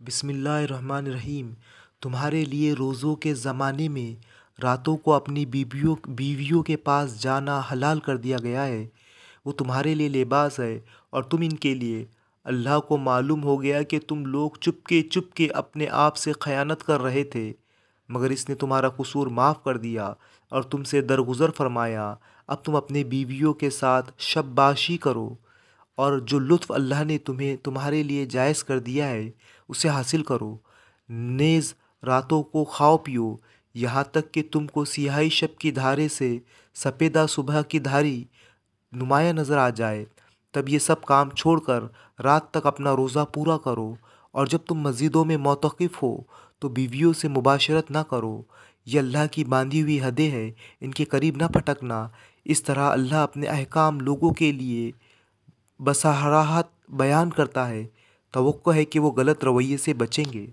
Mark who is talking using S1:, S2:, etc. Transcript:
S1: बिस्मिल्लाहिर्रहमानिर्रहीम। तुम्हारे लिए रोज़ों के ज़माने में रातों को अपनी बीवियों के पास जाना हलाल कर दिया गया है। वो तुम्हारे लिए लिबास है और तुम इनके लिए। अल्लाह को मालूम हो गया कि तुम लोग चुपके चुपके अपने आप से खयानत कर रहे थे, मगर इसने तुम्हारा कसूर माफ़ कर दिया और तुमसे दरगुज़र फरमाया। अब तुम अपने बीवियों के साथ शबबाशी करो और जो लुत्फ़ अल्लाह ने तुम्हें तुम्हारे लिए जायज़ कर दिया है उसे हासिल करो। नेज़ रातों को खाओ पियो, यहाँ तक कि तुमको सियाही शब की धारे से सफ़ेदा सुबह की धारी नुमाया नज़र आ जाए। तब ये सब काम छोड़कर रात तक अपना रोज़ा पूरा करो, और जब तुम मस्जिदों में मोतक़िफ़ हो तो बीवियों से मुबाशरत ना करो। ये अल्लाह की बांधी हुई हदें हैं, इनके करीब ना फटकना। इस तरह अल्लाह अपने अहकाम लोगों के लिए बसराहत बयान करता है। तवक्को है कि वो गलत रवैये से बचेंगे।